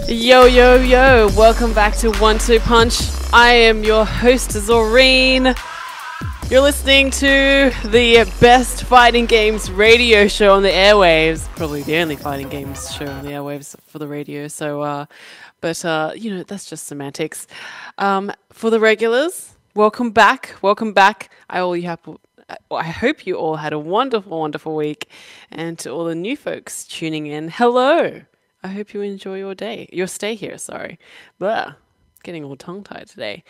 Yo, yo, yo, welcome back to 1-2 Punch. I am your host, Zorine. You're listening to the best fighting games radio show on the airwaves. Probably the only fighting games show on the airwaves for the radio. So, you know, that's just semantics. For the regulars, welcome back. Welcome back. I hope you all had a wonderful, wonderful week. And to all the new folks tuning in, hello. I hope you enjoy your stay here, sorry. Blah, getting all tongue-tied today.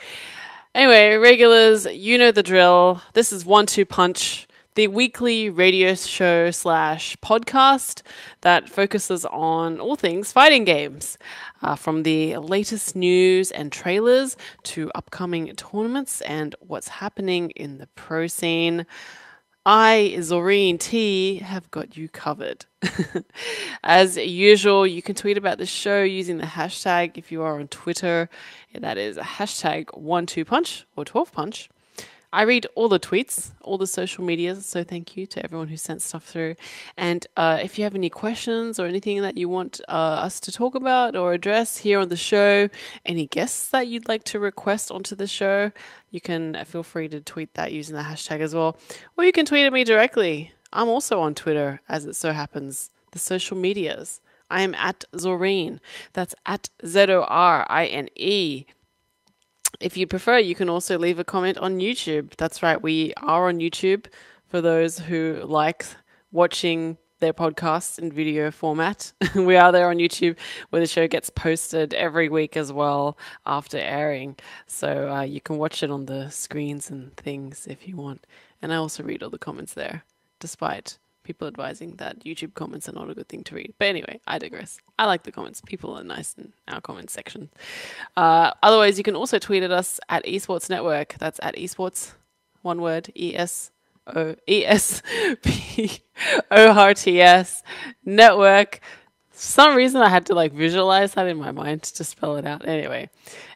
Anyway, regulars, you know the drill. This is 1-2 Punch, the weekly radio show / podcast that focuses on all things fighting games. From the latest news and trailers to upcoming tournaments and what's happening in the pro scene. I, Zorine Te, have got you covered. As usual, you can tweet about the show using the hashtag if you are on Twitter. That is hashtag 12punch or 12punch. I read all the tweets, all the social medias, so thank you to everyone who sent stuff through. And if you have any questions or anything that you want us to talk about or address here on the show, any guests that you'd like to request onto the show, you can feel free to tweet that using the hashtag as well. Or you can tweet at me directly. I'm also on Twitter, as it so happens, the social medias. I am at Zorine. That's at Zorine. If you prefer, you can also leave a comment on YouTube. That's right, we are on YouTube for those who like watching their podcasts in video format. We are there on YouTube where the show gets posted every week as well after airing. So you can watch it on the screens and things if you want. And I also read all the comments there, despite people advising that YouTube comments are not a good thing to read. But anyway, I digress. I like the comments. People are nice in our comments section. Otherwise, you can also tweet at us at Esports Network. That's at Esports, one word, ESPORTS Network. For some reason, I had to visualize that in my mind to spell it out. Anyway.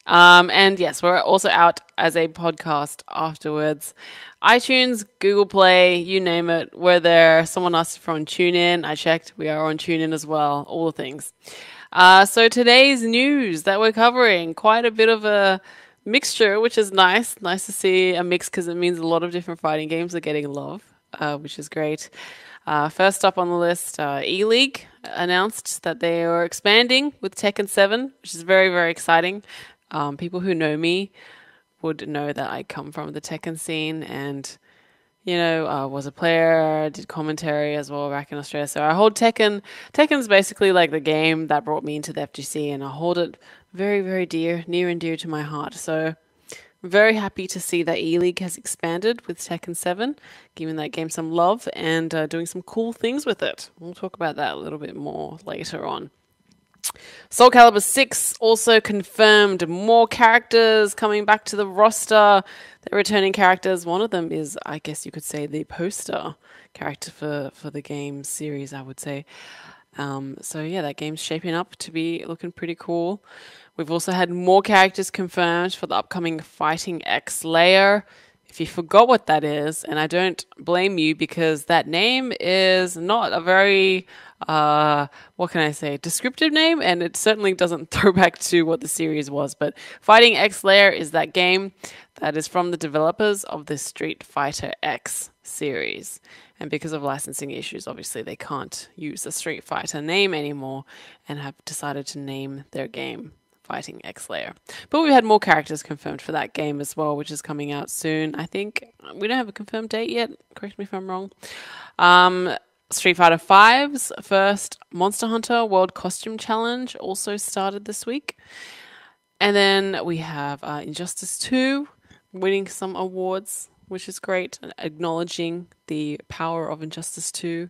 And yes, we're also out as a podcast afterwards. iTunes, Google Play, you name it, we're there. Someone asked if we're on TuneIn. I checked. We are on TuneIn as well. All the things. So today's news that we're covering, quite a bit of a mixture, which is nice. Nice to see a mix because it means a lot of different fighting games are getting love, which is great. First up on the list, E-League announced that they are expanding with Tekken 7, which is very, very exciting. People who know me would know that I come from the Tekken scene and, was a player, did commentary as well back in Australia. So I hold Tekken. Tekken's basically like the game that brought me into the FGC, and I hold it very, very near and dear to my heart. So I'm very happy to see that E-League has expanded with Tekken 7, giving that game some love and doing some cool things with it. We'll talk about that a little bit more later on. Soul Calibur 6 also confirmed more characters coming back to the roster. They're returning characters. One of them is, I guess you could say, the poster character for the game series, I would say. So yeah, that game's shaping up to be looking pretty cool. We've also had more characters confirmed for the upcoming Fighting X layer. If you forgot what that is, and I don't blame you because that name is not a very, descriptive name, and it certainly doesn't throw back to what the series was. But Fighting X Layer is that game that is from the developers of the Street Fighter X series. And because of licensing issues, obviously they can't use the Street Fighter name anymore and have decided to name their game Fighting X Layer. But we've had more characters confirmed for that game as well, which is coming out soon. I think we don't have a confirmed date yet. Correct me if I'm wrong. Street Fighter V's first Monster Hunter World Costume Challenge also started this week. And then we have Injustice 2 winning some awards, which is great, and acknowledging the power of Injustice 2.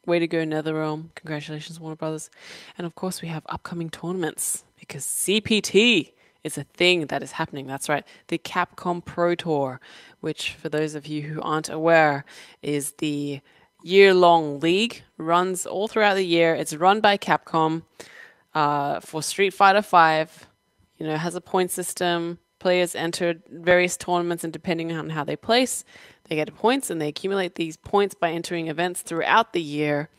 Way to go, NetherRealm. Congratulations, Warner Brothers. And of course, we have upcoming tournaments because CPT is a thing that is happening. That's right. The Capcom Pro Tour, which for those of you who aren't aware, is the year-long league, runs all throughout the year. It's run by Capcom for Street Fighter V. Has a point system. Players enter various tournaments, and depending on how they place, they get points, and they accumulate these points by entering events throughout the year.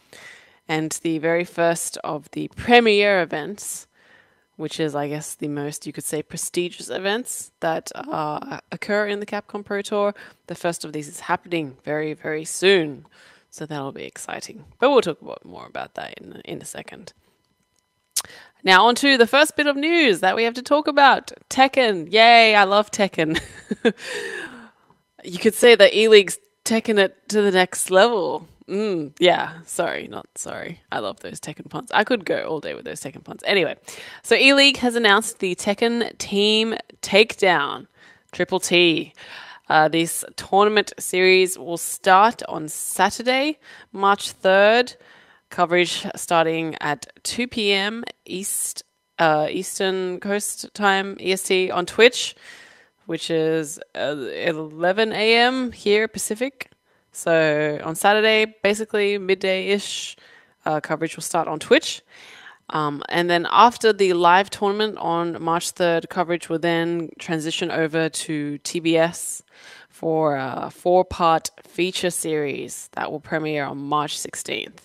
And the very first of the premier events which is, I guess, the most, you could say, prestigious events that occur in the Capcom Pro Tour. The first of these is happening very, very soon, so that'll be exciting. But we'll talk more about that in a second. Now on to the first bit of news that we have to talk about. Tekken. Yay, I love Tekken. You could say that E-League's taken it to the next level. Yeah, not sorry. I love those Tekken puns. I could go all day with those Tekken puns. Anyway, so E-League has announced the Tekken Team Takedown, Triple T. This tournament series will start on Saturday, March 3rd. Coverage starting at 2 p.m. Eastern Coast Time, EST, on Twitch, which is 11 a.m. here, Pacific. So on Saturday, basically midday-ish, coverage will start on Twitch. And then after the live tournament on March 3rd, coverage will then transition over to TBS for a 4-part feature series that will premiere on March 16th.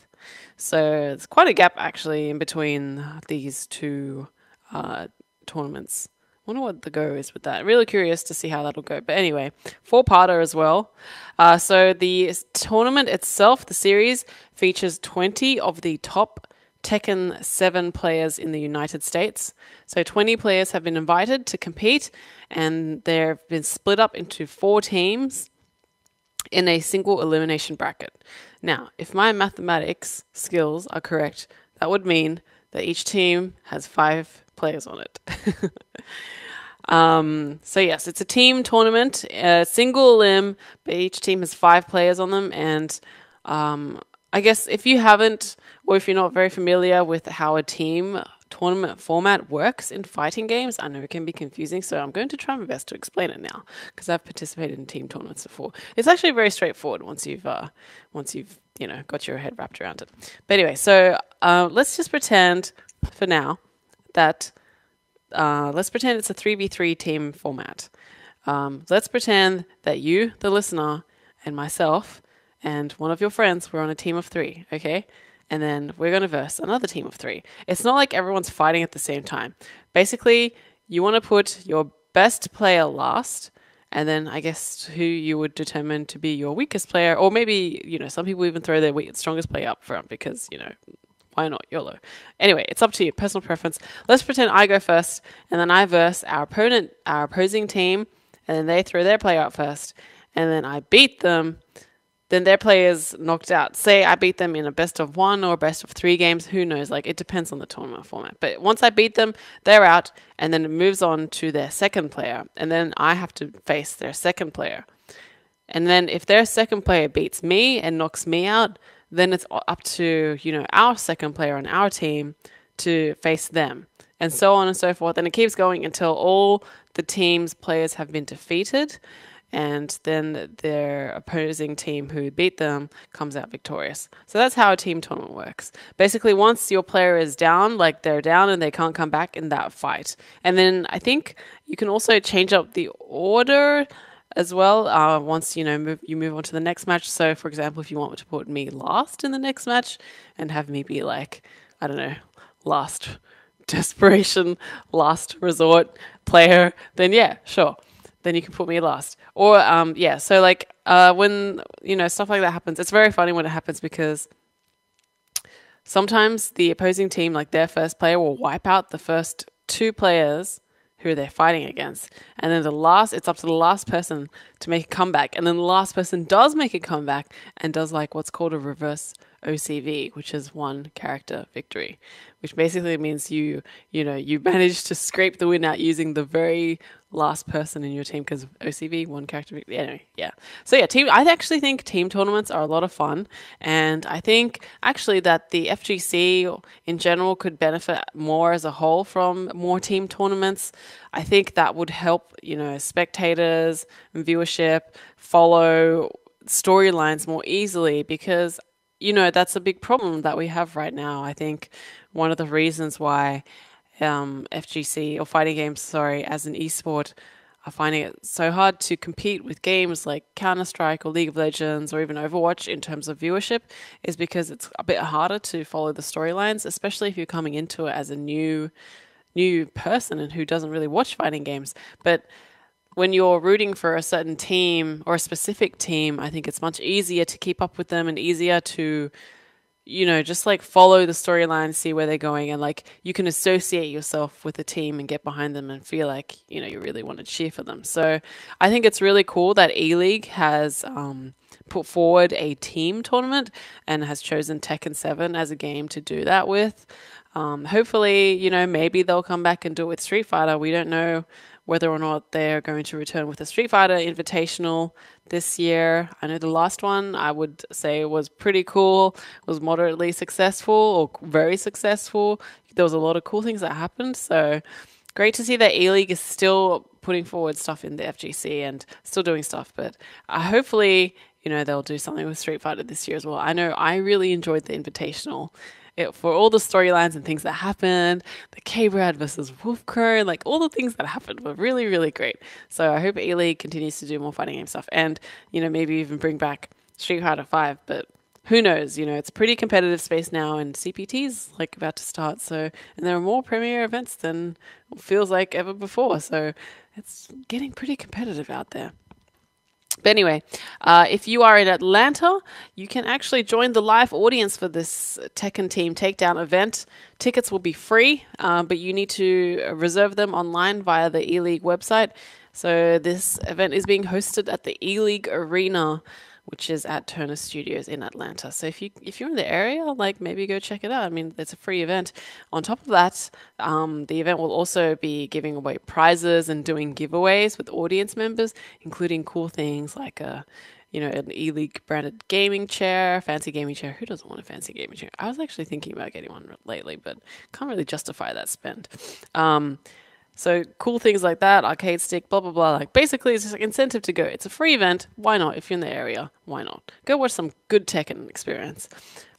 So it's quite a gap, actually, in between these two tournaments. I wonder what the go is with that. Really curious to see how that'll go. But anyway, 4-parter as well. So the tournament itself, the series, features 20 of the top Tekken 7 players in the United States. So 20 players have been invited to compete, and they've been split up into 4 teams in a single elimination bracket. Now, if my mathematics skills are correct, that would mean that each team has 5 players on it. So yes, it's a team tournament, a single elim, but each team has 5 players on them. And I guess if you haven't, or if you're not very familiar with how a team tournament format works in fighting games, I know it can be confusing, so I'm going to try my best to explain it now, because I've participated in team tournaments before. It's actually very straightforward once you've got your head wrapped around it. But anyway, so let's just pretend for now that let's pretend it's a 3v3 team format. Let's pretend that you, the listener, and myself and one of your friends were on a team of 3, okay? And then we're going to verse another team of 3. It's not like everyone's fighting at the same time. Basically, you want to put your best player last, and then I guess who you would determine to be your weakest player, or maybe, some people even throw their strongest player up front because, why not? YOLO. Anyway, it's up to you, personal preference. Let's pretend I go first, and then I verse our opposing team, and then they throw their player up first, and then I beat them. Then their player's knocked out. Say I beat them in a best of 1 or best of 3 games. Who knows? It depends on the tournament format. But once I beat them, they're out, and then it moves on to their second player. And then I have to face their second player. And then if their second player beats me and knocks me out, then it's up to, our second player on our team to face them. And so on and so forth. And it keeps going until all the team's players have been defeated. And then their opposing team who beat them comes out victorious. So that's how a team tournament works. Basically, once your player is down, they're down and they can't come back in that fight. And then I think you can also change up the order as well once you move on to the next match. So, for example, if you want to put me last in the next match and have me be last desperation, last resort player, then yeah, sure. Then you can put me last. Or, when, stuff like that happens, it's very funny when it happens because sometimes the opposing team, their first player will wipe out the first 2 players who they're fighting against. And then it's up to the last person to make a comeback. And then the last person does make a comeback and does what's called a reverse OCV, which is 1 character victory, which basically means you managed to scrape the win out using the very last person in your team, because OCV, 1 character victory. Anyway, yeah. So yeah, I actually think team tournaments are a lot of fun, and I think actually that the FGC in general could benefit more as a whole from more team tournaments. I think that would help, spectators and viewership follow storylines more easily, because that's a big problem that we have right now. I think one of the reasons why FGC or fighting games, as an esport, are finding it so hard to compete with games like Counter-Strike or League of Legends or even Overwatch in terms of viewership is because it's a bit harder to follow the storylines, especially if you're coming into it as a new new person and who doesn't really watch fighting games. But when you're rooting for a certain team or a specific team, I think it's much easier to keep up with them and easier to, you know, just like follow the storyline, see where they're going, and like you can associate yourself with the team and get behind them and feel like, you know, you really want to cheer for them. So I think it's really cool that E-League has put forward a team tournament and has chosen Tekken 7 as a game to do that with. Hopefully, you know, maybe they'll come back and do it with Street Fighter. We don't know whether or not they're going to return with the Street Fighter Invitational this year. I know the last one, I would say, was pretty cool, was moderately successful or very successful. There was a lot of cool things that happened. So great to see that E-League is still putting forward stuff in the FGC and still doing stuff. But hopefully, you know, they'll do something with Street Fighter this year as well. I know I really enjoyed the Invitational. For all the storylines and things that happened, the K-Brad versus Wolfcrow, like all the things that happened were really, really great. So I hope E-League continues to do more fighting game stuff and, you know, maybe even bring back Street Fighter 5, but who knows, you know, it's a pretty competitive space now and CPT's like about to start. So, and there are more premier events than it feels like ever before. So it's getting pretty competitive out there. But anyway, if you are in Atlanta, you can actually join the live audience for this Tekken Team Takedown event. Tickets will be free, but you need to reserve them online via the E-League website. So this event is being hosted at the E-League Arena, which is at Turner Studios in Atlanta. So if you're in the area, like maybe go check it out. I mean, it's a free event. On top of that, the event will also be giving away prizes and doing giveaways with audience members, including cool things like an E-League branded gaming chair, fancy gaming chair. Who doesn't want a fancy gaming chair? I was actually thinking about getting one lately, but can't really justify that spend. So cool things like that, arcade stick, blah, blah, blah. Like basically it's just like incentive to go. It's a free event. Why not? If you're in the area, why not? Go watch some good Tekken experience.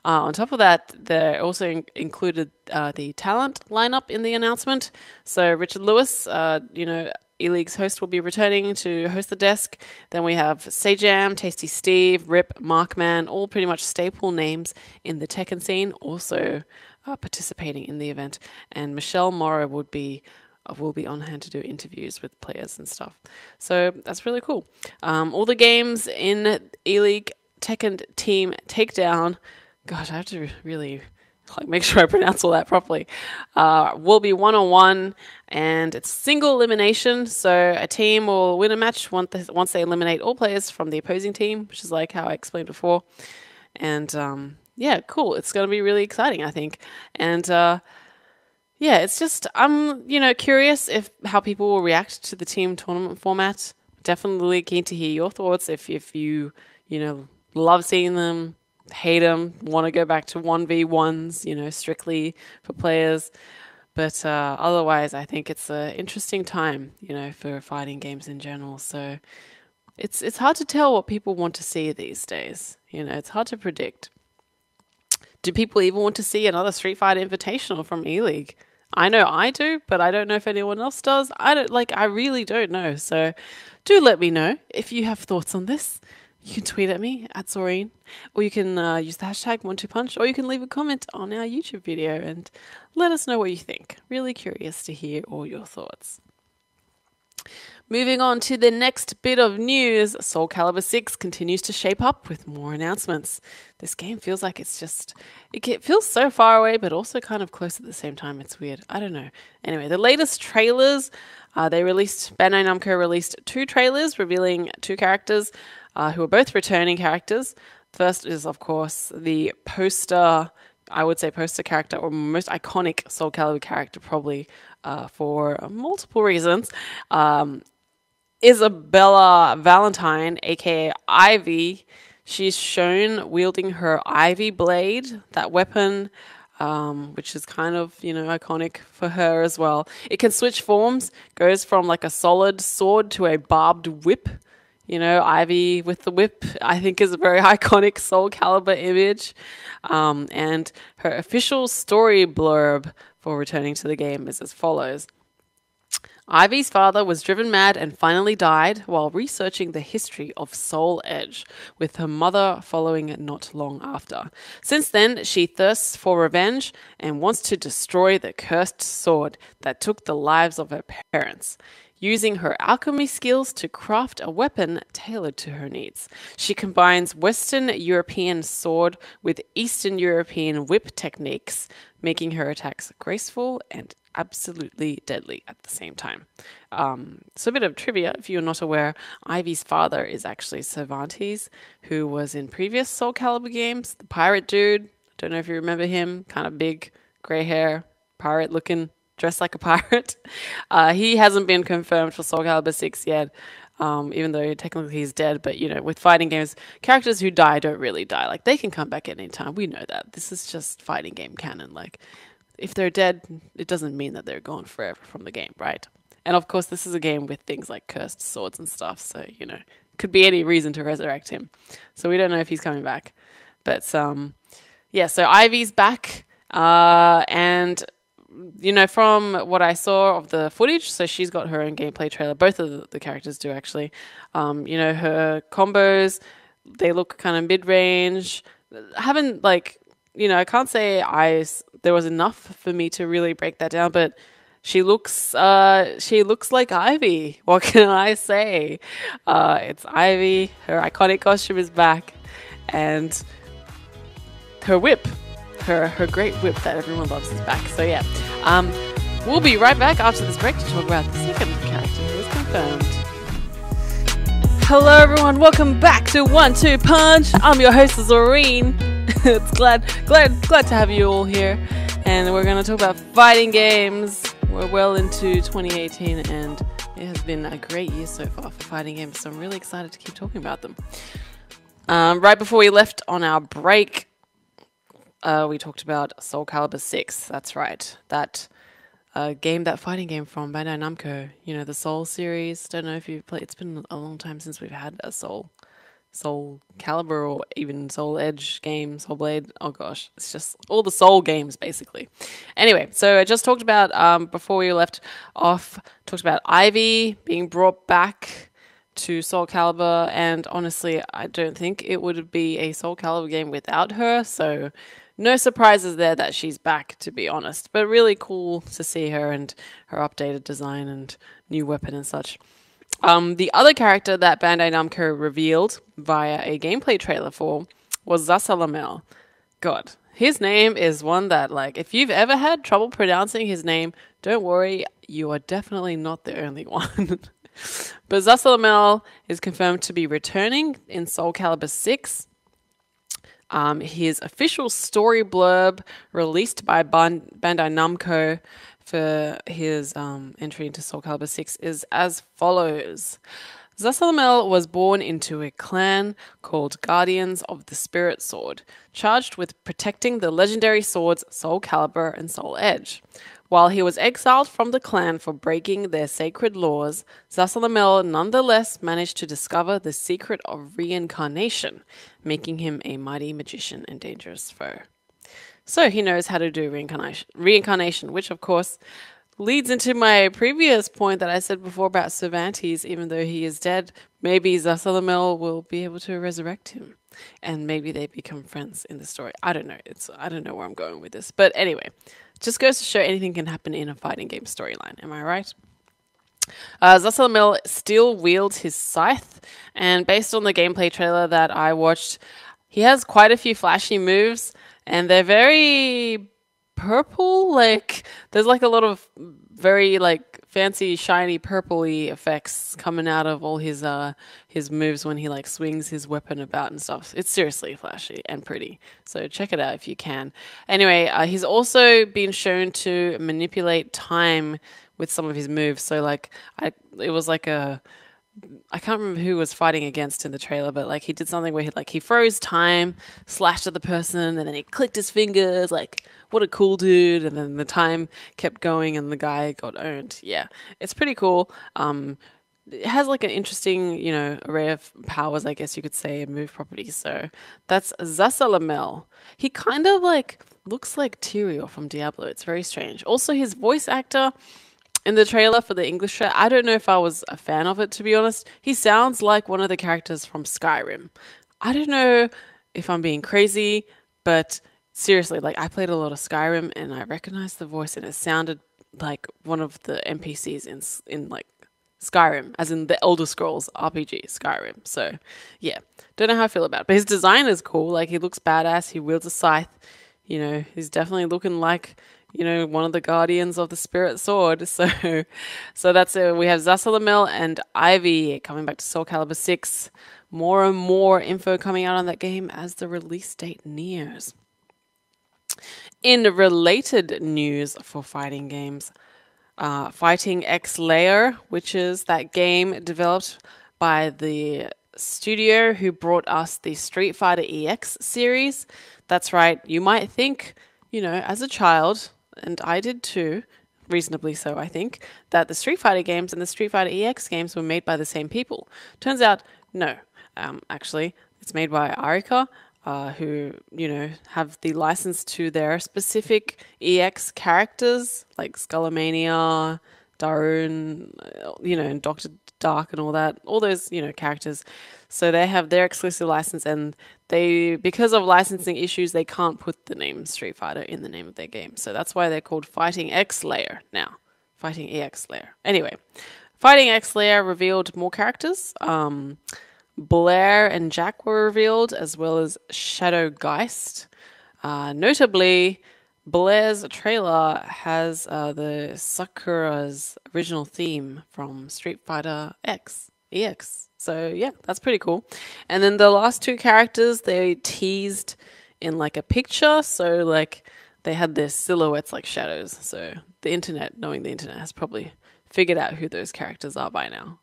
On top of that, they also included the talent lineup in the announcement. So Richard Lewis, E-League's host, will be returning to host the desk. Then we have Sajam, Tasty Steve, Rip, Markman, all pretty much staple names in the Tekken scene, also participating in the event. And Michelle Morrow will be on hand to do interviews with players and stuff. So that's really cool. All the games in E-League Tekken Team Takedown, gosh, I have to really make sure I pronounce all that properly, will be one-on-one, and it's single elimination. So a team will win a match once they eliminate all players from the opposing team, which is like how I explained before. And yeah, cool. It's going to be really exciting, I think. And yeah, it's just, I'm, curious how people will react to the team tournament format. Definitely keen to hear your thoughts. If you, love seeing them, hate them, want to go back to 1v1s, strictly for players. But otherwise, I think it's an interesting time, for fighting games in general. So it's hard to tell what people want to see these days. It's hard to predict. Do people even want to see another Street Fighter Invitational from E-League? I know I do, but I don't know if anyone else does. I really don't know. So do let me know if you have thoughts on this. You can tweet at me at Zorine, or you can use the hashtag #OneTwoPunch, or you can leave a comment on our YouTube video and let us know what you think. Really curious to hear all your thoughts. Moving on to the next bit of news, Soul Calibur 6 continues to shape up with more announcements. This game feels like it feels so far away, but also kind of close at the same time. It's weird. I don't know. Anyway, the latest trailers, Bandai Namco released 2 trailers revealing 2 characters who are both returning characters. First is, of course, the poster character, or most iconic Soul Calibur character, probably for multiple reasons. Isabella Valentine, aka Ivy. She's shown wielding her Ivy blade, that weapon, which is kind of, iconic for her as well. It can switch forms, goes from like a solid sword to a barbed whip. Ivy with the whip, I think, is a very iconic Soul Calibur image. And her official story blurb for returning to the game is as follows. Ivy's father was driven mad and finally died while researching the history of Soul Edge, with her mother following not long after. Since then, she thirsts for revenge and wants to destroy the cursed sword that took the lives of her parents, using her alchemy skills to craft a weapon tailored to her needs. She combines Western European sword with Eastern European whip techniques, making her attacks graceful and absolutely deadly at the same time. So a bit of trivia, if you're not aware, Ivy's father is actually Cervantes, who was in previous Soul Calibur games, the pirate dude. Don't know if you remember him, kind of big, grey hair, pirate looking, dressed like a pirate. He hasn't been confirmed for Soul Calibur 6 yet, even though technically he's dead. But, you know, with fighting games, characters who die don't really die. Like, they can come back at any time. We know that. This is just fighting game canon. Like, if they're dead, it doesn't mean that they're gone forever from the game, right? And of course, this is a game with things like cursed swords and stuff. So, you know, could be any reason to resurrect him. So we don't know if he's coming back. But, yeah, so Ivy's back. And, you know, from what I saw of the footage, so she's got her own gameplay trailer. Both of the characters do, actually. You know, her combos, they look kind of mid-range. Haven't, like... You know, I can't say there was enough for me to really break that down, but she looks like Ivy. What can I say? It's Ivy. Her iconic costume is back, and her whip, her great whip that everyone loves is back. So yeah, we'll be right back after this break to talk about the second character who was confirmed. Hello everyone, welcome back to 1-2 Punch. I'm your host Zorine. It's glad to have you all here, and we're going to talk about fighting games. We're well into 2018, and it has been a great year so far for fighting games, so I'm really excited to keep talking about them. Right before we left on our break, we talked about Soul Calibur 6. That's right, that fighting game from Bandai Namco. You know, the Soul series. Don't know if you've played. It's been a long time since we've had a Soul Calibur or even Soul Edge game, Soul Blade. Oh gosh, it's just all the Soul games basically. Anyway, so I just talked about, before we left off, talked about Ivy being brought back to Soul Calibur, and honestly, I don't think it would be a Soul Calibur game without her, so no surprises there that she's back, to be honest. But really cool to see her and her updated design and new weapon and such. The other character that Bandai Namco revealed via a gameplay trailer for was Sawmill. God, his name is one that, like, if you've ever had trouble pronouncing his name, don't worry, you are definitely not the only one. But Sawmill is confirmed to be returning in Soul Calibur 6. His official story blurb released by Bandai Namco for his entry into Soul Calibur 6 is as follows. Sawmill was born into a clan called Guardians of the Spirit Sword, charged with protecting the legendary swords Soul Calibur and Soul Edge. While he was exiled from the clan for breaking their sacred laws, Sawmill nonetheless managed to discover the secret of reincarnation, making him a mighty magician and dangerous foe. So he knows how to do reincarnation, which of course leads into my previous point that I said before about Cervantes. Even though he is dead, maybe Sawmill will be able to resurrect him, and maybe they become friends in the story. I don't know. I don't know where I'm going with this, but anyway, just goes to show anything can happen in a fighting game storyline. Am I right? Sawmill still wields his scythe, and based on the gameplay trailer that I watched, he has quite a few flashy moves. And they're very purple, like, there's like a lot of very like fancy, shiny, purpley effects coming out of all his moves when he like swings his weapon about and stuff. It's seriously flashy and pretty. So check it out if you can. Anyway, he's also been shown to manipulate time with some of his moves. So like, it was like I can't remember who was fighting against in the trailer, but like he did something where he froze time, slashed at the person, and then he clicked his fingers, like, what a cool dude, and then the time kept going and the guy got owned. Yeah, it's pretty cool. It has like an interesting, you know, array of powers, I guess you could say, and move properties. So that's Sawmill. He kind of like looks like Tyrael from Diablo. It's very strange. Also, his voice actor, in the trailer for the English trailer, I don't know if I was a fan of it, to be honest. He sounds like one of the characters from Skyrim. I don't know if I'm being crazy, but seriously, like I played a lot of Skyrim and I recognized the voice and it sounded like one of the NPCs in like Skyrim, as in the Elder Scrolls RPG Skyrim. So yeah, don't know how I feel about it. But his design is cool. Like he looks badass. He wields a scythe. You know, he's definitely looking like, you know, one of the guardians of the Spirit Sword. So that's it. We have Sawmill and Ivy coming back to Soul Calibur 6. More and more info coming out on that game as the release date nears. In related news for fighting games, Fighting X Layer, which is that game developed by the studio who brought us the Street Fighter EX series. That's right. You might think, you know, as a child, and I did too, reasonably so, I think, that the Street Fighter games and the Street Fighter EX games were made by the same people. Turns out, no. Actually, it's made by Arika, who, you know, have the license to their specific EX characters, like Skullomania, Darun, you know, and Dr. Dark and all that, all those, you know, characters. So they have their exclusive license, and they, because of licensing issues, they can't put the name Street Fighter in the name of their game. So that's why they're called Fighting X Layer now. Fighting EX Layer. Anyway, Fighting X Layer revealed more characters. Blair and Jack were revealed, as well as Shadow Geist. Notably, Blair's trailer has the Sakura's original theme from Street Fighter X, EX. So yeah, that's pretty cool. And then the last two characters, they teased in like a picture. So like they had their silhouettes like shadows. So the internet, knowing the internet, has probably figured out who those characters are by now.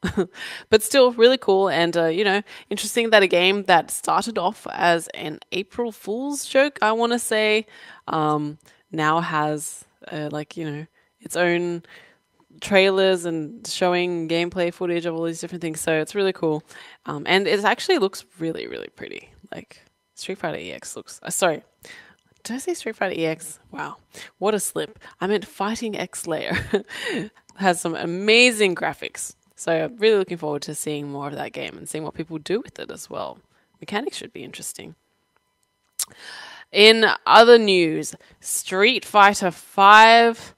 But still really cool, and you know, interesting that a game that started off as an April Fool's joke, I want to say, now has like, you know, its own trailers and showing gameplay footage of all these different things. So it's really cool, and it actually looks really, really pretty. Like Street Fighter EX looks sorry, did I say Street Fighter EX? Wow, what a slip. I meant Fighting X Layer. Has some amazing graphics. So I'm really looking forward to seeing more of that game and seeing what people do with it as well. Mechanics should be interesting. In other news, Street Fighter 5's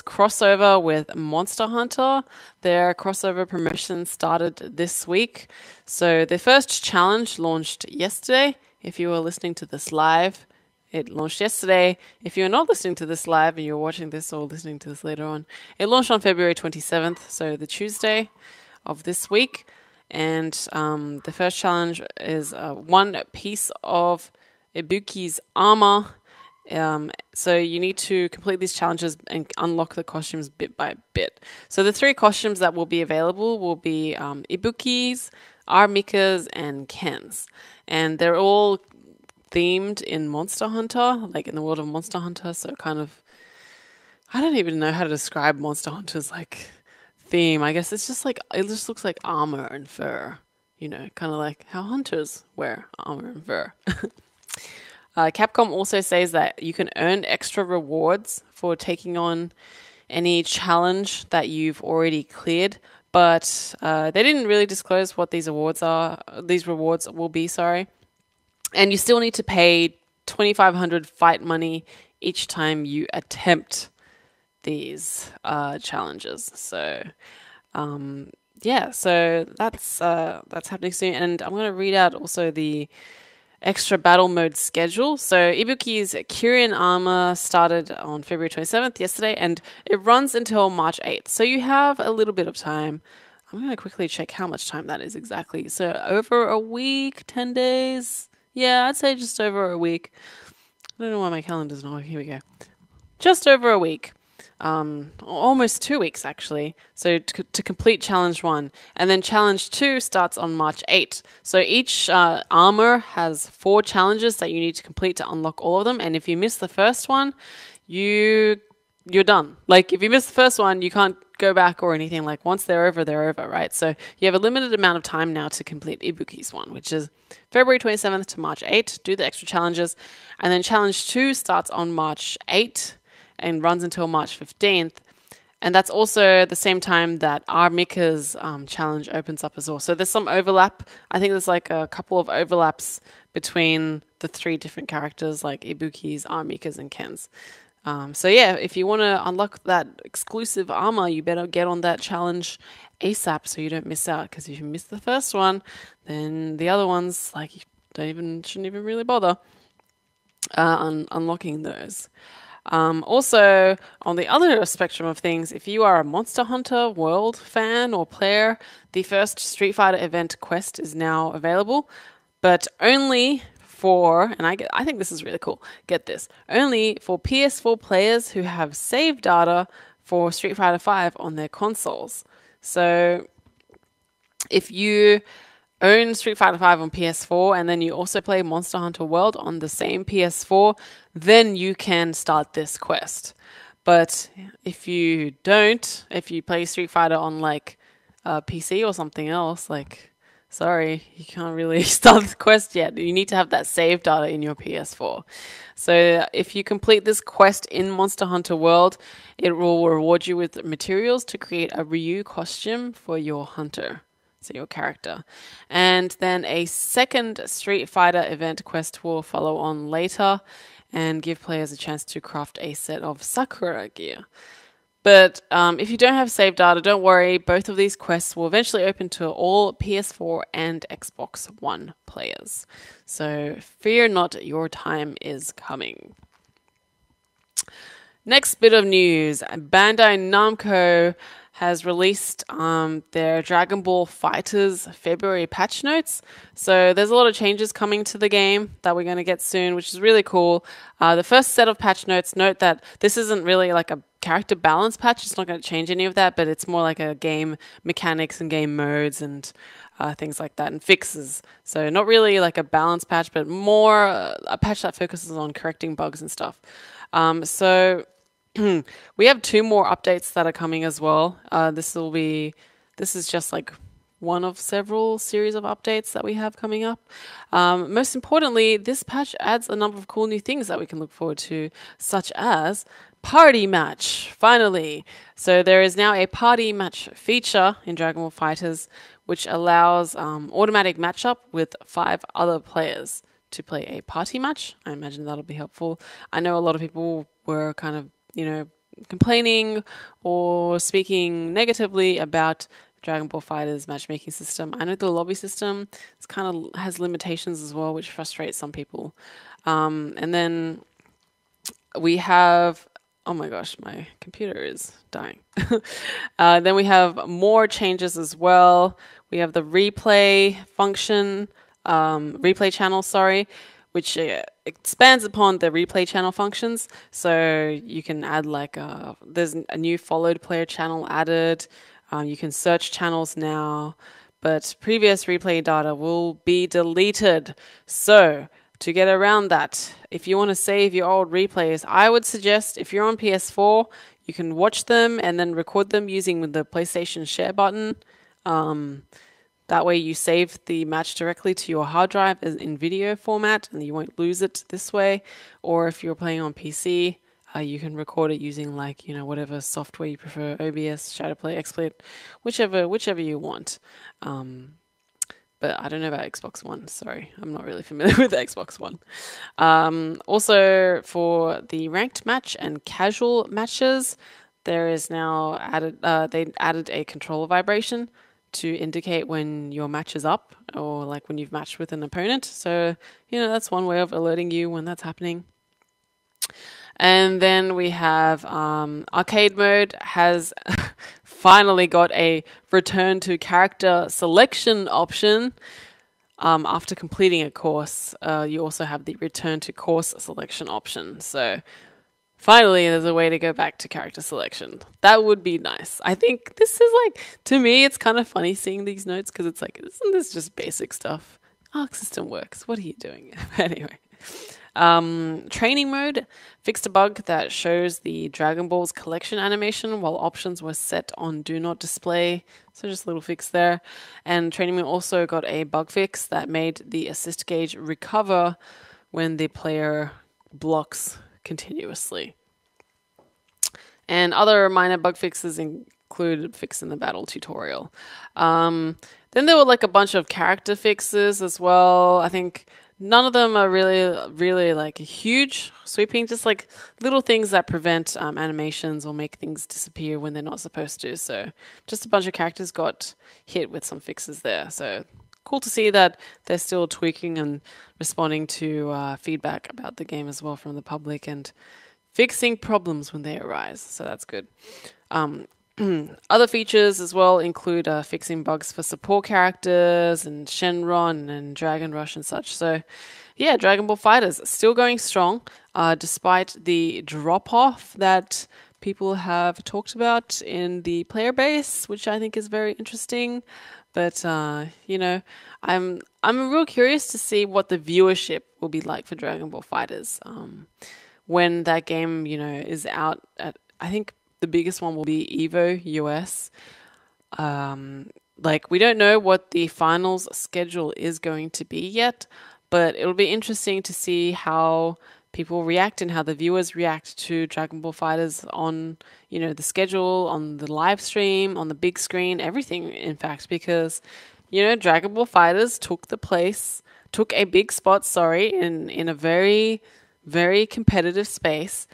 crossover with Monster Hunter. Their crossover promotion started this week. So the first challenge launched yesterday. If you were listening to this live, it launched yesterday. If you're not listening to this live and you're watching this or listening to this later on, it launched on February 27th, so the Tuesday of this week. And the first challenge is one piece of Ibuki's armor. So you need to complete these challenges and unlock the costumes bit by bit. So the three costumes that will be available will be Ibuki's, Armika's, and Ken's. And they're all themed in Monster Hunter, like in the world of Monster Hunter. So kind of, I don't even know how to describe Monster Hunter's like theme. I guess it's just like, it just looks like armor and fur, you know, kind of like how hunters wear armor and fur. Capcom also says that you can earn extra rewards for taking on any challenge that you've already cleared, but they didn't really disclose what these rewards will be, sorry. And you still need to pay 2,500 fight money each time you attempt these challenges. So, yeah, so that's happening soon. And I'm going to read out also the extra battle mode schedule. So Ibuki's Kyrian armor started on February 27th, yesterday, and it runs until March 8th. So you have a little bit of time. I'm going to quickly check how much time that is exactly. So over a week, 10 days. Yeah, I'd say just over a week. I don't know why my calendar's not. Here we go. Just over a week. Almost 2 weeks, actually. So to complete Challenge 1. And then Challenge 2 starts on March 8th. So each armor has 4 challenges that you need to complete to unlock all of them. And if you miss the first one, you're done. Like, if you miss the first one, you can't go back or anything. Like, once they're over, right? So you have a limited amount of time now to complete Ibuki's one, which is February 27th to March 8th. Do the extra challenges. And then Challenge 2 starts on March 8th and runs until March 15th. And that's also the same time that Armika's challenge opens up as well. So there's some overlap. I think there's like a couple of overlaps between the 3 different characters, like Ibuki's, Armika's, and Ken's. So yeah, if you want to unlock that exclusive armor, you better get on that challenge ASAP so you don't miss out. Because if you miss the first one, then the other ones, like, you shouldn't even really bother unlocking those. Also, on the other spectrum of things, if you are a Monster Hunter World fan or player, the first Street Fighter event quest is now available, but only for, and I think this is really cool, get this, only for PS4 players who have save data for Street Fighter V on their consoles. So if you own Street Fighter V on PS4 and then you also play Monster Hunter World on the same PS4, then you can start this quest. But if you don't, if you play Street Fighter on like PC or something else, like, sorry, you can't really start the quest yet. You need to have that save data in your PS4. So if you complete this quest in Monster Hunter World, it will reward you with materials to create a Ryu costume for your hunter. So your character. And then a second Street Fighter event quest will follow on later and give players a chance to craft a set of Sakura gear. But if you don't have save data, don't worry. Both of these quests will eventually open to all PS4 and Xbox One players. So fear not, your time is coming. Next bit of news. Bandai Namco has released their Dragon Ball FighterZ February patch notes. So there's a lot of changes coming to the game that we're going to get soon, which is really cool. The first set of patch notes, note that this isn't really like a character balance patch. It's not going to change any of that, but it's more like a game mechanics and game modes and things like that, and fixes. So not really like a balance patch, but more a patch that focuses on correcting bugs and stuff. We have 2 more updates that are coming as well. This is just like one of several series of updates that we have coming up. Most importantly, this patch adds a number of cool new things that we can look forward to, such as Party Match, finally. So there is now a Party Match feature in Dragon Ball FighterZ, which allows automatic matchup with 5 other players to play a party match. I imagine that'll be helpful. I know a lot of people were kind of complaining or speaking negatively about Dragon Ball FighterZ matchmaking system. I know the lobby system has limitations as well, which frustrates some people. And then we have, oh my gosh, my computer is dying. Then we have more changes as well. We have the replay function, replay channel, which expands upon the replay channel functions. So you can add there's a new followed player channel added. You can search channels now, but previous replay data will be deleted. So to get around that, if you want to save your old replays, I would suggest if you're on PS4, you can watch them and then record them using the PlayStation share button. That way you save the match directly to your hard drive in video format and you won't lose it this way. Or if you're playing on PC, you can record it using whatever software you prefer, OBS, Shadowplay, XSplit, whichever you want. But I don't know about Xbox One. Sorry, I'm not really familiar with Xbox One. Also, for the ranked match and casual matches, there is now they added a controller vibration to indicate when your match is up or like when you've matched with an opponent. So, that's one way of alerting you when that's happening. And then we have arcade mode has finally got a return to character selection option. After completing a course, you also have the return to course selection option. So finally, there's a way to go back to character selection. That would be nice. I think this is to me, it's kind of funny seeing these notes because it's isn't this just basic stuff? Arc system works. What are you doing? Anyway. Training mode fixed a bug that shows the Dragon Ball's collection animation while options were set on do not display. So just a little fix there. And training mode also got a bug fix that made the assist gauge recover when the player blocks continuously. And other minor bug fixes included fixing the battle tutorial. Then there were like a bunch of character fixes as well. I think none of them are really like huge, sweeping, just like little things that prevent animations or make things disappear when they're not supposed to. So just a bunch of characters got hit with some fixes there. So cool to see that they're still tweaking and responding to feedback about the game as well from the public and fixing problems when they arise. So that's good. Other features as well include fixing bugs for support characters and Shenron and Dragon Rush and such. So yeah, Dragon Ball FighterZ still going strong despite the drop-off that people have talked about in the player base, which I think is very interesting. But you know, I'm real curious to see what the viewership will be like for Dragon Ball FighterZ when that game, you know, is out. I think the biggest one will be Evo US. Like, we don't know what the finals schedule is going to be yet, but it'll be interesting to see how people react and how the viewers react to Dragon Ball FighterZ on, you know, the schedule, on the live stream, on the big screen, everything, in fact, because, you know, Dragon Ball FighterZ took a big spot, in a very, very competitive space.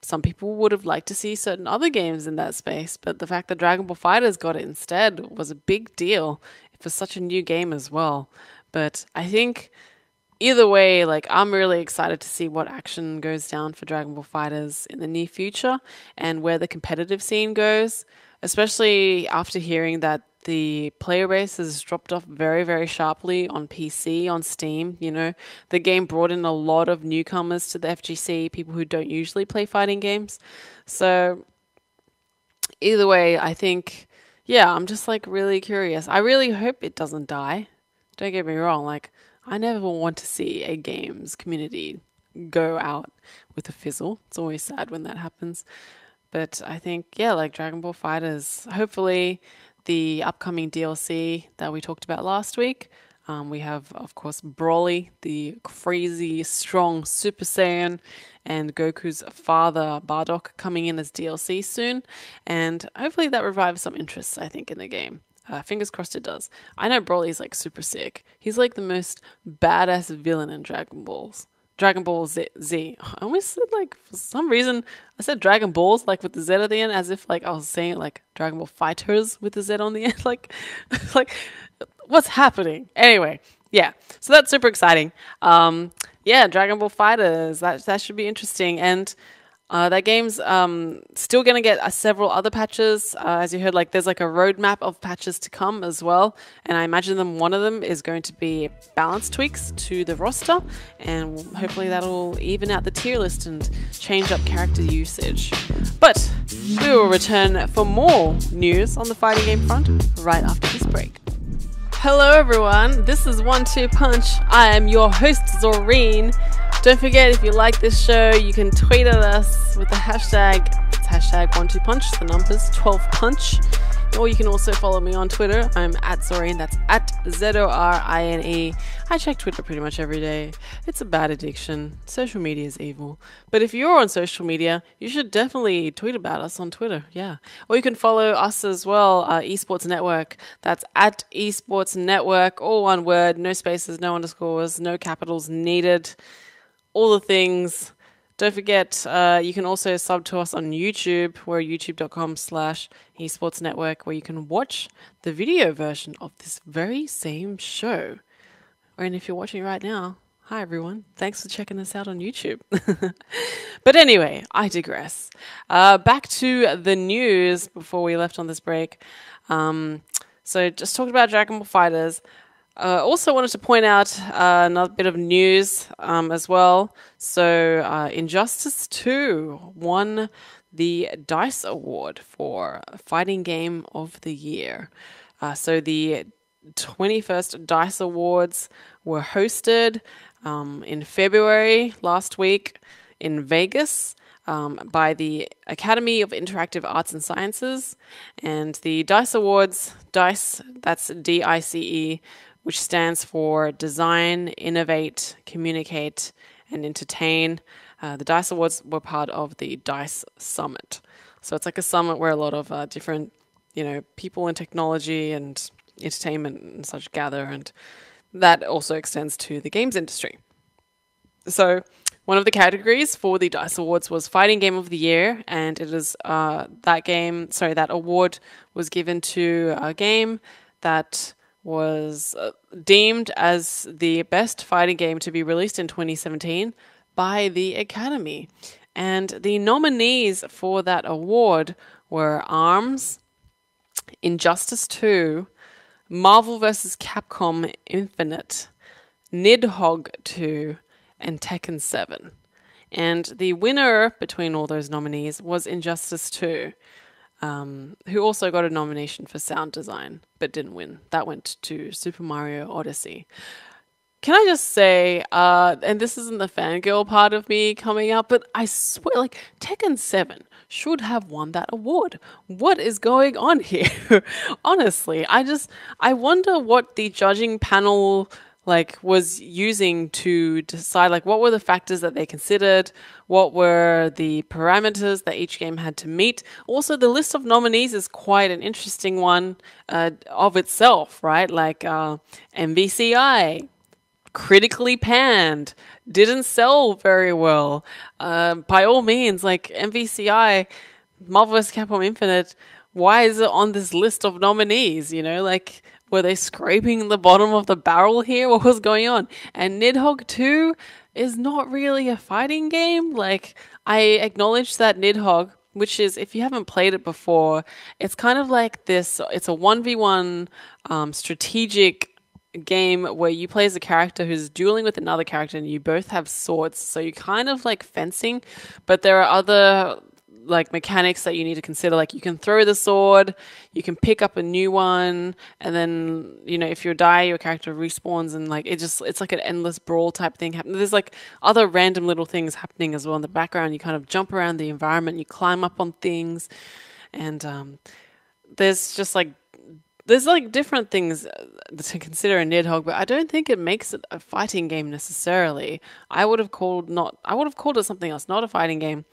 Some people would have liked to see certain other games in that space, but the fact that Dragon Ball FighterZ got it instead was a big deal for such a new game as well. But I think either way, like, I'm really excited to see what action goes down for Dragon Ball FighterZ in the near future and where the competitive scene goes, especially after hearing that the player base has dropped off very, very sharply on PC, on Steam. You know, the game brought in a lot of newcomers to the FGC, people who don't usually play fighting games. So either way, I think, yeah, I'm just like really curious. I really hope it doesn't die. Don't get me wrong. Like, I never want to see a games community go out with a fizzle. It's always sad when that happens. But I think, yeah, like Dragon Ball FighterZ, hopefully the upcoming DLC that we talked about last week. We have, of course, Broly, the crazy, strong Super Saiyan, and Goku's father, Bardock, coming in as DLC soon. And hopefully that revives some interest, I think, in the game. Fingers crossed it does. I know Broly's like super sick. He's like the most badass villain in Dragon Ball Z. I almost said, like, for some reason, I said Dragon Balls, like, with the Z at the end, as if, like, I was saying it like Dragon Ball FighterZ with the Z on the end. Like, what's happening? Anyway, yeah. So that's super exciting. Yeah, Dragon Ball FighterZ. That should be interesting. And that game's still going to get several other patches. As you heard, like, there's like a roadmap of patches to come as well. And I imagine one of them is going to be balance tweaks to the roster. And hopefully that'll even out the tier list and change up character usage. But we will return for more news on the fighting game front right after this break. Hello everyone, this is 1-2 Punch. I am your host, Zorine. Don't forget, if you like this show, you can tweet at us with the hashtag, it's hashtag 1-2punch, the numbers 12punch. Or you can also follow me on Twitter. I'm at Zorine, that's at Zorine. I check Twitter pretty much every day. It's a bad addiction. Social media is evil. But if you're on social media, you should definitely tweet about us on Twitter, yeah. Or you can follow us as well, Esports Network. That's at Esports Network, all one word, no spaces, no underscores, no capitals needed. All the things. Don't forget, you can also sub to us on YouTube. We're youtube.com/esports network, where you can watch the video version of this very same show. And if you're watching right now, hi everyone. Thanks for checking us out on YouTube. But anyway, I digress. Back to the news before we left on this break. So just talked about Dragon Ball FighterZ. Also wanted to point out another bit of news as well. So Injustice 2 won the DICE Award for Fighting Game of the Year. So the 21st DICE Awards were hosted in February last week in Vegas by the Academy of Interactive Arts and Sciences. And the DICE Awards, DICE, that's DICE, which stands for Design, Innovate, Communicate, and Entertain. The DICE Awards were part of the DICE Summit. So it's like a summit where a lot of different, people in technology and entertainment and such gather, and that also extends to the games industry. So one of the categories for the DICE Awards was Fighting Game of the Year, and it is that award was given to a game that was deemed as the best fighting game to be released in 2017 by the Academy. And the nominees for that award were ARMS, Injustice 2, Marvel vs. Capcom Infinite, Nidhogg 2, and Tekken 7. And the winner between all those nominees was Injustice 2, who also got a nomination for sound design, but didn't win. That went to Super Mario Odyssey. Can I just say, and this isn't the fangirl part of me coming out, but I swear, like, Tekken 7 should have won that award. What is going on here? Honestly, I wonder what the judging panel was using to decide, what were the factors that they considered, what were the parameters that each game had to meet. Also, the list of nominees is quite an interesting one of itself, right? MVCI, critically panned, didn't sell very well. By all means, MVCI, Marvel vs. Capcom Infinite, why is it on this list of nominees? Were they scraping the bottom of the barrel here? What was going on? And Nidhogg 2 is not really a fighting game. I acknowledge that Nidhogg, which is, if you haven't played it before, it's kind of like this, it's a 1v1 strategic game where you play as a character who's dueling with another character and you both have swords. So you're kind of like fencing, but there are other mechanics that you need to consider. You can throw the sword, you can pick up a new one, and then, if you die, your character respawns, and it's like an endless brawl type thing happening. There's other random little things happening as well in the background. You kind of jump around the environment, you climb up on things, and there's just there's different things to consider in Nidhogg, but I don't think it makes it a fighting game necessarily. I would have called it something else, not a fighting game.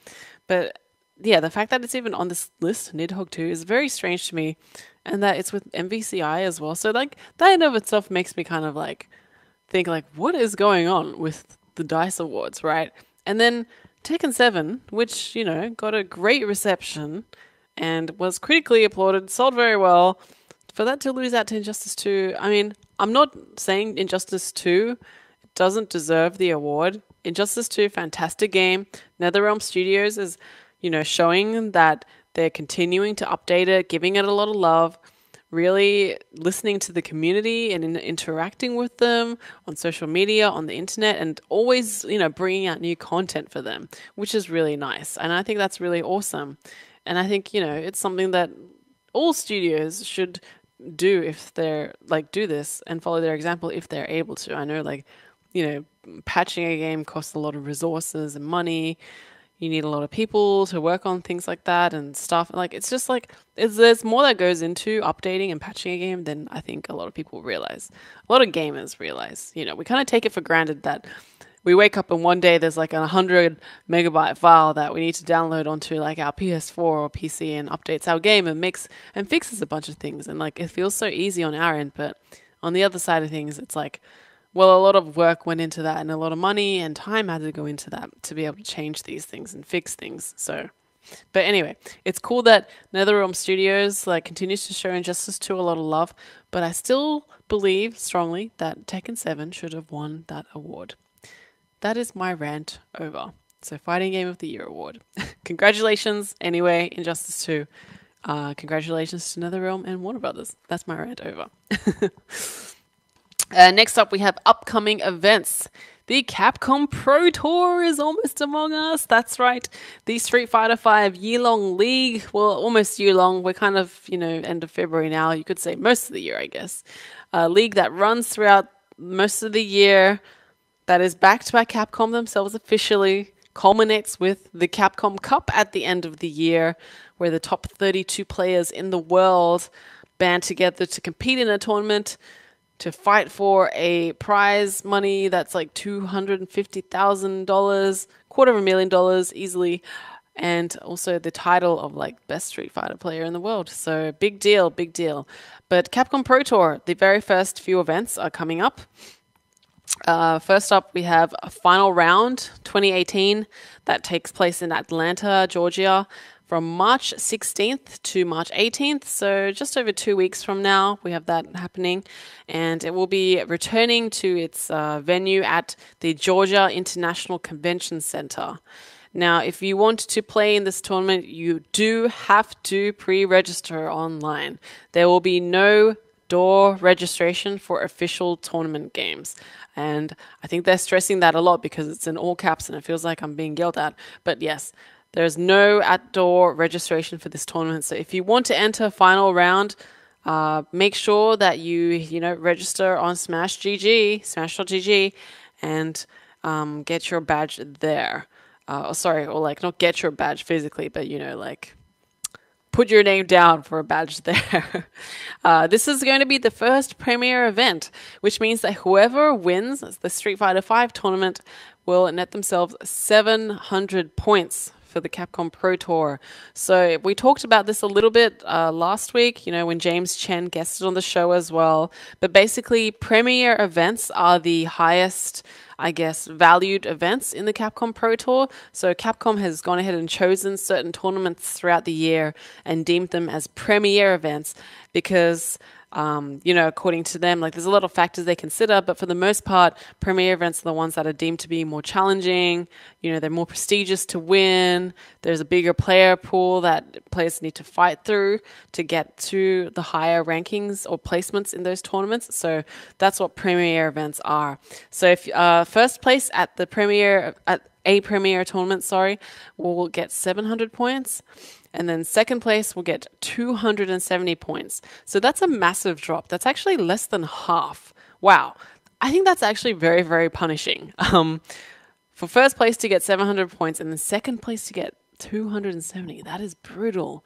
But yeah, the fact that it's even on this list, Nidhogg 2, is very strange to me, and that it's with MVCI as well. So that in of itself makes me kind of think what is going on with the DICE Awards, right? And then Tekken 7, which, got a great reception and was critically applauded, sold very well. For that to lose out to Injustice 2, I mean, I'm not saying Injustice 2 doesn't deserve the award. Injustice 2, fantastic game. NetherRealm Studios is, showing that they're continuing to update it, giving it a lot of love, really listening to the community and interacting with them on social media, on the internet, and always, bringing out new content for them, which is really nice. And I think that's really awesome. And I think, it's something that all studios should do if they're do this and follow their example if they're able to. I know patching a game costs a lot of resources and money. You need a lot of people to work on things like that and stuff. It's just there's more that goes into updating and patching a game than I think a lot of people realize. A lot of gamers realize. We kind of take it for granted that we wake up and one day there's 100 megabyte file that we need to download onto our PS4 or PC and updates our game and fixes a bunch of things. And it feels so easy on our end, but on the other side of things, it's well, a lot of work went into that and a lot of money and time had to go into that to be able to change these things and fix things. So, but anyway, it's cool that NetherRealm Studios continues to show Injustice 2 a lot of love, but I still believe strongly that Tekken 7 should have won that award. That is my rant over. So, Fighting Game of the Year award. Congratulations, anyway, Injustice 2. Congratulations to NetherRealm and Warner Brothers. That's my rant over. Next up, we have upcoming events. The Capcom Pro Tour is almost among us. That's right. The Street Fighter V year-long league. Well, almost year-long. We're kind of, end of February now. You could say most of the year, I guess. A league that runs throughout most of the year, that is backed by Capcom themselves officially, culminates with the Capcom Cup at the end of the year, where the top 32 players in the world band together to compete in a tournament to fight for a prize money that's $250,000, $250,000 easily. and also the title of like best Street Fighter player in the world. So big deal, big deal. But Capcom Pro Tour, the very first few events are coming up. First up, we have a Final Round 2018 that takes place in Atlanta, Georgia, from March 16th to March 18th. So just over 2 weeks from now, we have that happening. And it will be returning to its venue at the Georgia International Convention Center. Now, if you want to play in this tournament, you do have to pre-register online. There will be no door registration for official tournament games. And I think they're stressing that a lot because it's in all caps and it feels like I'm being yelled at. But yes, there's no at-door registration for this tournament. So if you want to enter Final Round, make sure that you register on smash.gg, and get your badge there. Not get your badge physically, but put your name down for a badge there. This is going to be the first premier event, which means that whoever wins the Street Fighter V tournament will net themselves 700 points for the Capcom Pro Tour. So we talked about this a little bit last week, when James Chen guested on the show as well. But basically, premier events are the highest, valued events in the Capcom Pro Tour. So Capcom has gone ahead and chosen certain tournaments throughout the year and deemed them as premier events because, according to them, there's a lot of factors they consider, but for the most part, premier events are the ones that are deemed to be more challenging. They're more prestigious to win. There's a bigger player pool that players need to fight through to get to the higher rankings or placements in those tournaments. So that's what premier events are. So if first place at a premier tournament, will get 700 points. And then second place will get 270 points. So that's a massive drop. That's actually less than half. Wow. I think that's actually very, very punishing. For first place to get 700 points and then second place to get 270, that is brutal.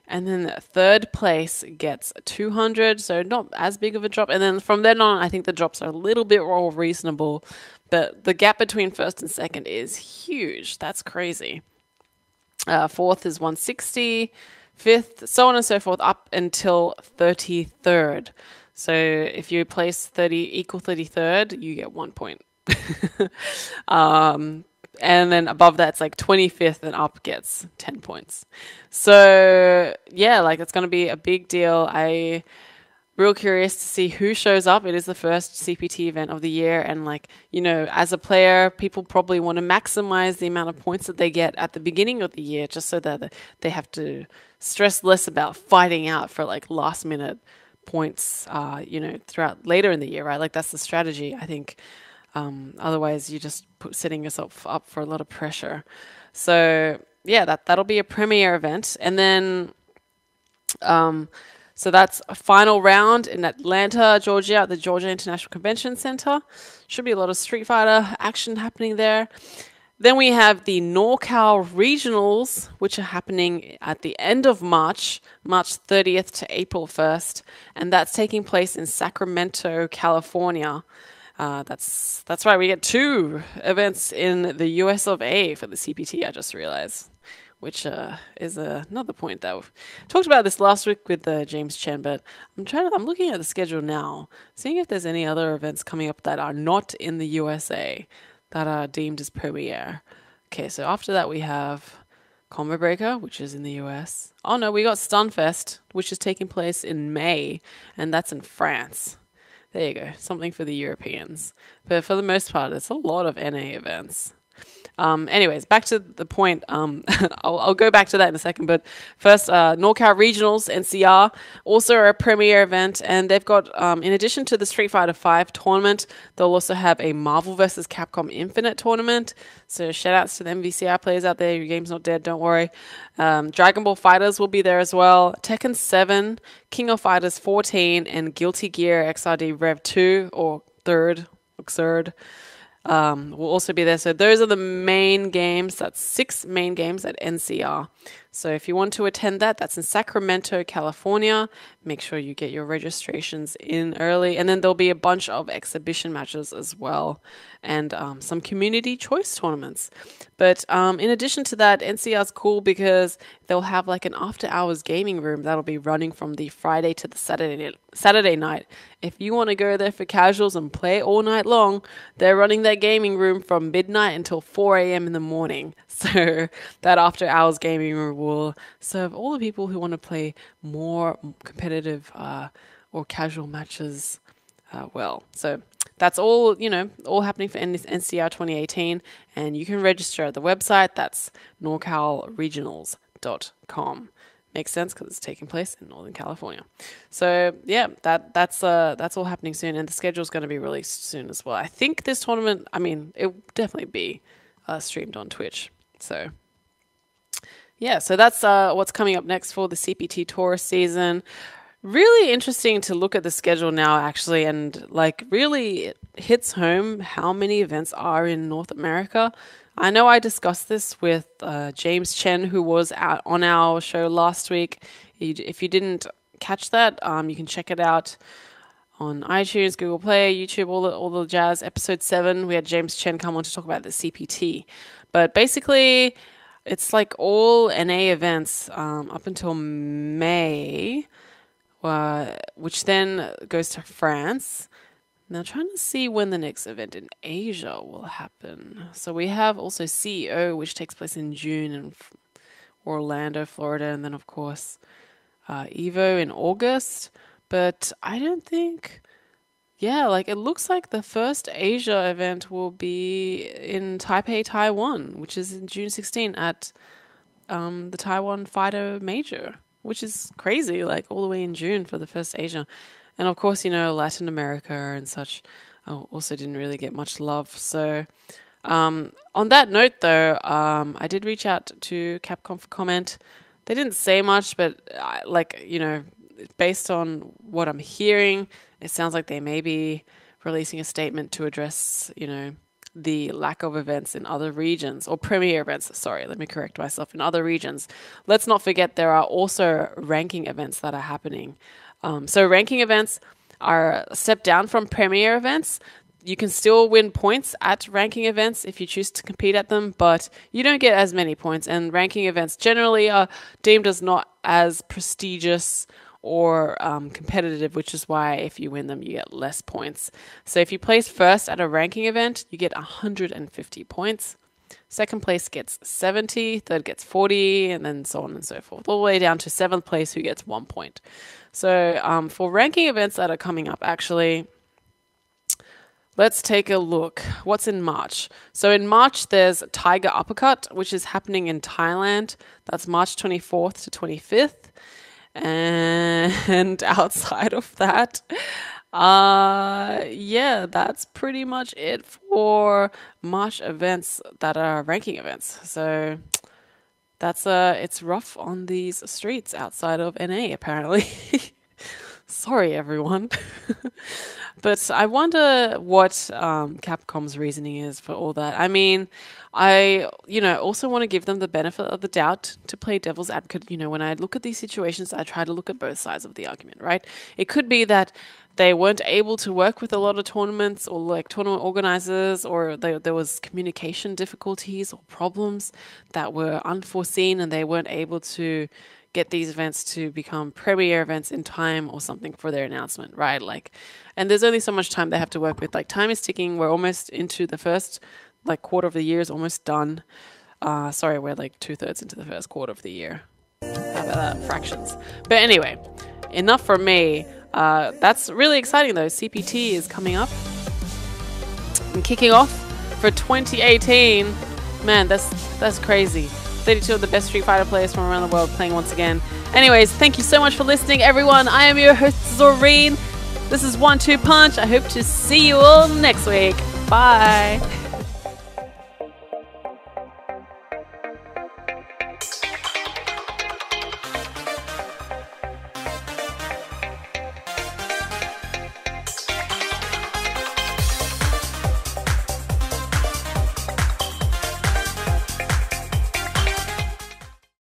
And then third place gets 200, so not as big of a drop. And then from then on, I think the drops are a little bit more reasonable. But the gap between first and second is huge. That's crazy. Fourth is 160, fifth, so on and so forth, up until 33rd. So if you place 33rd, you get 1 point. And then above that, it's 25th and up gets 10 points. So yeah, it's going to be a big deal. Real curious to see who shows up. It is the first CPT event of the year. And as a player, people probably want to maximize the amount of points that they get at the beginning of the year, just so that they have to stress less about fighting out for last minute points, throughout later in the year, right? That's the strategy, I think. Otherwise, you just setting yourself up for a lot of pressure. So yeah, that'll be a premier event. And then, so that's a Final Round in Atlanta, Georgia, at the Georgia International Convention Center. Should be a lot of Street Fighter action happening there. Then we have the NorCal Regionals, which are happening at the end of March 30th to April 1st. And that's taking place in Sacramento, California. That's right, we get 2 events in the US of A for the CPT, I just realized. Which is another point that we've talked about this last week with James Chen, but I'm looking at the schedule now, seeing if there's any other events coming up that are not in the USA that are deemed as premier. Okay, so after that we have Combo Breaker, which is in the US. Oh no, we got Stunfest, which is taking place in May, and that's in France. There you go, something for the Europeans. But for the most part, it's a lot of NA events. Anyways, back to the point. I'll go back to that in a second. But first, NorCal Regionals, NCR, also a premier event. And they've got, in addition to the Street Fighter V tournament, they'll also have a Marvel vs. Capcom Infinite tournament. So shout outs to the MVCI players out there. Your game's not dead, don't worry. Dragon Ball FighterZ will be there as well. Tekken 7, King of Fighters 14, and Guilty Gear XRD Rev 2, or third, will also be there. So those are the main games. That's 6 main games at NCR. So if you want to attend that, that's in Sacramento, California. Make sure you get your registrations in early. And then there'll be a bunch of exhibition matches as well, and some community choice tournaments. But in addition to that, NCR's cool because they'll have like an after-hours gaming room that'll be running from the Friday to the Saturday night. If you want to go there for casuals and play all night long, they're running their gaming room from midnight until 4 a.m. in the morning. So that after-hours gaming room will serve all the people who want to play more competitive or casual matches well. So that's all, all happening for NCR 2018, and you can register at the website. That's norcalregionals.com. Makes sense because it's taking place in Northern California. So yeah, that's all happening soon, and the schedule's going to be released soon as well. I think this tournament, it will definitely be streamed on Twitch. So yeah, so that's what's coming up next for the CPT Tour season. Really interesting to look at the schedule now, actually, and really it hits home how many events are in North America. I know I discussed this with James Chen, who was out on our show last week. If you didn't catch that, you can check it out on iTunes, Google Play, YouTube, all the jazz. Episode 7, we had James Chen come on to talk about the CPT. But basically, it's like all NA events up until May, which then goes to France. Now, trying to see when the next event in Asia will happen. So we have also CEO, which takes place in June in Orlando, Florida, and then, of course, Evo in August. But I don't think... Yeah, it looks like the first Asia event will be in Taipei, Taiwan, which is in June 16 at the Taiwan Fighter Major, which is crazy, all the way in June for the first Asia. And of course, Latin America and such also didn't really get much love. So on that note, though, I did reach out to Capcom for comment. They didn't say much, but based on what I'm hearing, it sounds like they may be releasing a statement to address, the lack of events in other regions, or premier events. Sorry, let me correct myself. In other regions. Let's not forget there are also ranking events that are happening. So ranking events are a step down from premier events. You can still win points at ranking events if you choose to compete at them, but you don't get as many points. And ranking events generally are deemed as not as prestigious or competitive, which is why if you win them, you get less points. So if you place first at a ranking event, you get 150 points. Second place gets 70, third gets 40, and then so on and so forth, all the way down to 7th place, who gets 1 point. So for ranking events that are coming up, actually, let's take a look. What's in March? So in March, there's Tiger Uppercut, which is happening in Thailand. That's March 24th to 25th. And outside of that, that's pretty much it for March events that are ranking events. So that's it's rough on these streets outside of NA, apparently. Sorry, everyone. But I wonder what Capcom's reasoning is for all that. I also want to give them the benefit of the doubt to play devil's advocate. When I look at these situations, I try to look at both sides of the argument, right? It could be that they weren't able to work with a lot of tournaments or tournament organizers, or there was communication difficulties or problems that were unforeseen and they weren't able to get these events to become premier events in time or something for their announcement, right? And there's only so much time they have to work with. Time is ticking. We're almost into the first quarter of the year is almost done. We're 2/3 into the first quarter of the year. How about that? Fractions. But anyway, enough from me. That's really exciting though. CPT is coming up and kicking off for 2018. Man, that's crazy. 32 of the best Street Fighter players from around the world playing once again. Anyways, thank you so much for listening, everyone. I am your host, Zorine. This is 1-2 Punch. I hope to see you all next week. Bye.